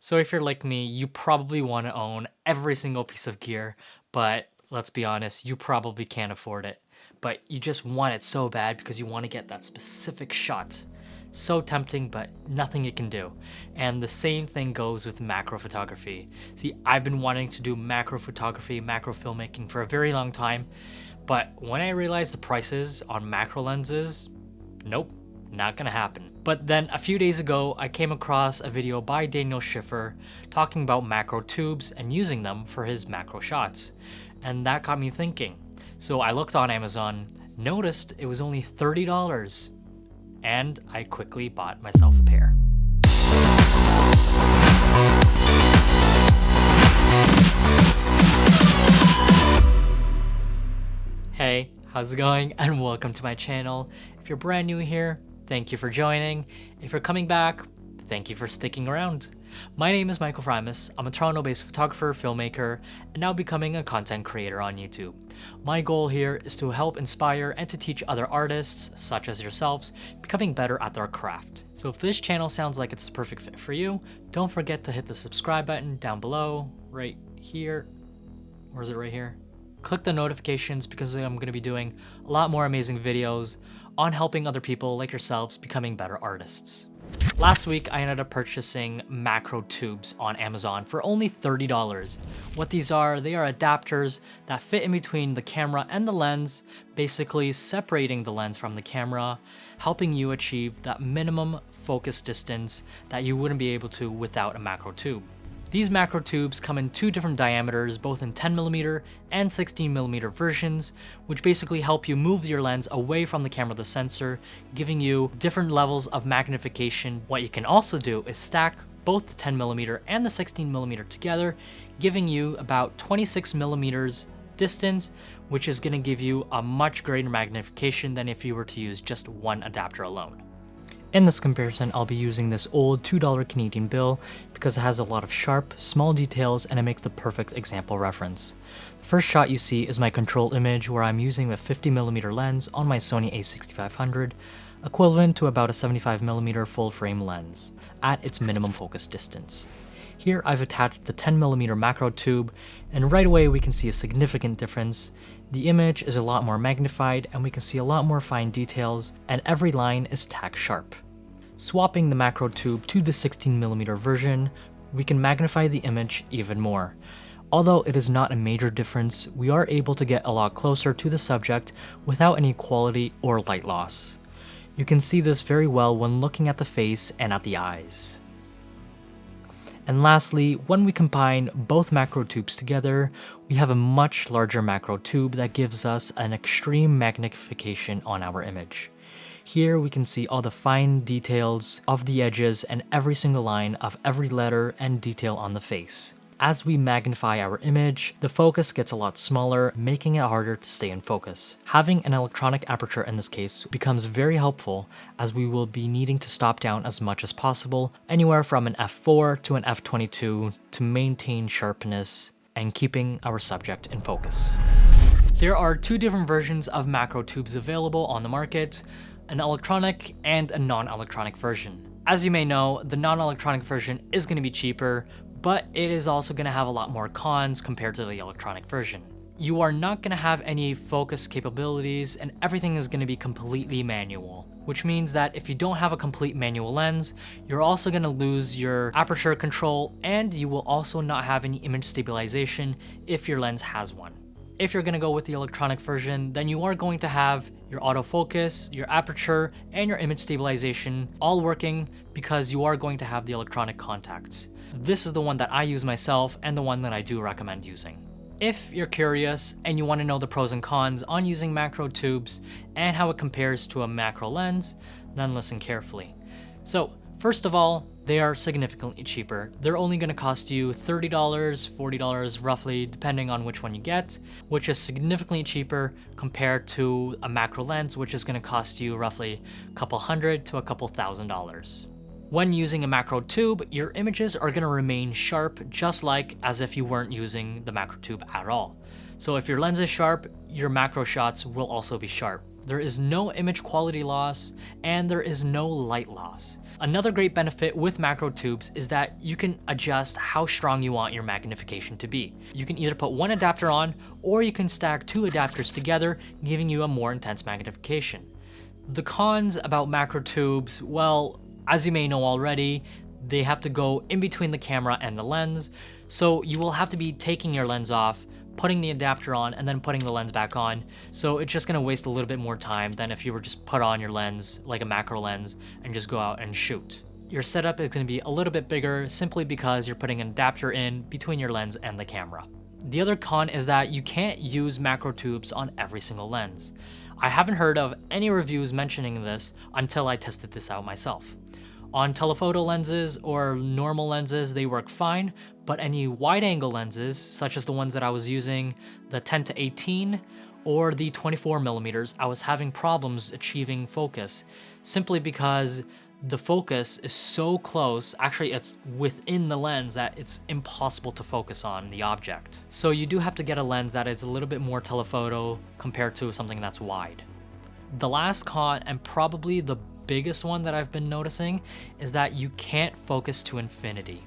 So if you're like me, you probably want to own every single piece of gear, but let's be honest, you probably can't afford it. But you just want it so bad because you want to get that specific shot. So tempting, but nothing you can do. And the same thing goes with macro photography. See, I've been wanting to do macro photography, macro filmmaking for a very long time, but when I realized the prices on macro lenses, nope, not gonna happen. But then a few days ago, I came across a video by Daniel Schiffer talking about macro tubes and using them for his macro shots. And that got me thinking. So I looked on Amazon, noticed it was only $30, and I quickly bought myself a pair. Hey, how's it going? And welcome to my channel. If you're brand new here, thank you for joining. If you're coming back, thank you for sticking around. My name is Michael Frymus. I'm a Toronto-based photographer, filmmaker, and now becoming a content creator on YouTube. My goal here is to help inspire and to teach other artists, such as yourselves, becoming better at their craft. So if this channel sounds like it's the perfect fit for you, don't forget to hit the subscribe button down below, right here, or is it right here? Click the notifications because I'm going to be doing a lot more amazing videos on helping other people like yourselves becoming better artists. Last week, I ended up purchasing macro tubes on Amazon for only $30. What these are, they are adapters that fit in between the camera and the lens, basically separating the lens from the camera, helping you achieve that minimum focus distance that you wouldn't be able to without a macro tube. These macro tubes come in two different diameters, both in 10mm and 16mm versions, which basically help you move your lens away from the camera, the sensor, giving you different levels of magnification. What you can also do is stack both the 10mm and the 16mm together, giving you about 26mm distance, which is going to give you a much greater magnification than if you were to use just one adapter alone. In this comparison, I'll be using this old $2 Canadian bill because it has a lot of sharp, small details and it makes the perfect example reference. The first shot you see is my control image where I'm using a 50mm lens on my Sony a6500, equivalent to about a 75mm full frame lens, at its minimum focus distance. Here I've attached the 10mm macro tube, and right away we can see a significant difference. The image is a lot more magnified and we can see a lot more fine details, and every line is tack sharp. Swapping the macro tube to the 16mm version, we can magnify the image even more. Although it is not a major difference, we are able to get a lot closer to the subject without any quality or light loss. You can see this very well when looking at the face and at the eyes. And lastly, when we combine both macro tubes together, we have a much larger macro tube that gives us an extreme magnification on our image. Here we can see all the fine details of the edges and every single line of every letter and detail on the face. As we magnify our image, the focus gets a lot smaller, making it harder to stay in focus. Having an electronic aperture in this case becomes very helpful as we will be needing to stop down as much as possible, anywhere from an f4 to an f22 to maintain sharpness and keeping our subject in focus. There are two different versions of macro tubes available on the market, an electronic and a non-electronic version. As you may know, the non-electronic version is going to be cheaper, but it is also going to have a lot more cons compared to the electronic version. You are not going to have any focus capabilities and everything is going to be completely manual, which means that if you don't have a complete manual lens, you're also going to lose your aperture control and you will also not have any image stabilization if your lens has one. If you're going to go with the electronic version, then you are going to have your autofocus, your aperture, and your image stabilization all working because you are going to have the electronic contacts. This is the one that I use myself and the one that I do recommend using. If you're curious and you want to know the pros and cons on using macro tubes and how it compares to a macro lens, then listen carefully. So first of all, they are significantly cheaper. They're only going to cost you $30, $40 roughly, depending on which one you get, which is significantly cheaper compared to a macro lens, which is going to cost you roughly a couple hundred to a couple $1,000s. When using a macro tube, your images are going to remain sharp just like as if you weren't using the macro tube at all. So if your lens is sharp, your macro shots will also be sharp. there is no image quality loss, and there is no light loss. Another great benefit with macro tubes is that you can adjust how strong you want your magnification to be. You can either put one adapter on, or you can stack two adapters together, giving you a more intense magnification. The cons about macro tubes, well, as you may know already, they have to go in between the camera and the lens, so you will have to be taking your lens off, putting the adapter on, and then putting the lens back on, so it's just gonna waste a little bit more time than if you were just put on your lens like a macro lens and just go out and shoot. Your setup is gonna be a little bit bigger simply because you're putting an adapter in between your lens and the camera. The other con is that you can't use macro tubes on every single lens. I haven't heard of any reviews mentioning this until I tested this out myself. On telephoto lenses or normal lenses, they work fine, but any wide angle lenses, such as the ones that I was using, the 10 to 18 or the 24 millimeters, I was having problems achieving focus simply because the focus is so close, actually it's within the lens, that it's impossible to focus on the object. So you do have to get a lens that is a little bit more telephoto compared to something that's wide. The last con, and probably the biggest one that I've been noticing, is that you can't focus to infinity.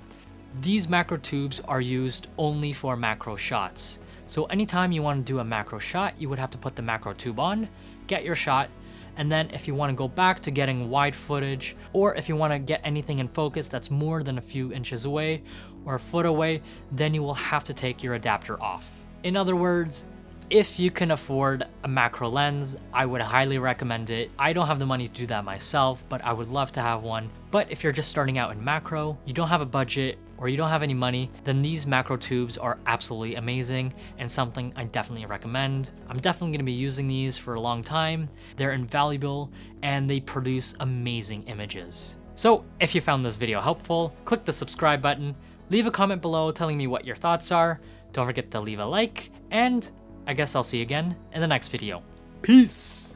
These macro tubes are used only for macro shots. So anytime you want to do a macro shot, you would have to put the macro tube on, get your shot, and then if you want to go back to getting wide footage, or if you want to get anything in focus that's more than a few inches away or a foot away, then you will have to take your adapter off. In other words, if you can afford a macro lens, I would highly recommend it. I don't have the money to do that myself, but I would love to have one. But if you're just starting out in macro, you don't have a budget, or you don't have any money, then these macro tubes are absolutely amazing and something I definitely recommend. I'm definitely going to be using these for a long time. They're invaluable and they produce amazing images. So if you found this video helpful, click the subscribe button, leave a comment below telling me what your thoughts are. Don't forget to leave a like, and I guess I'll see you again in the next video. Peace!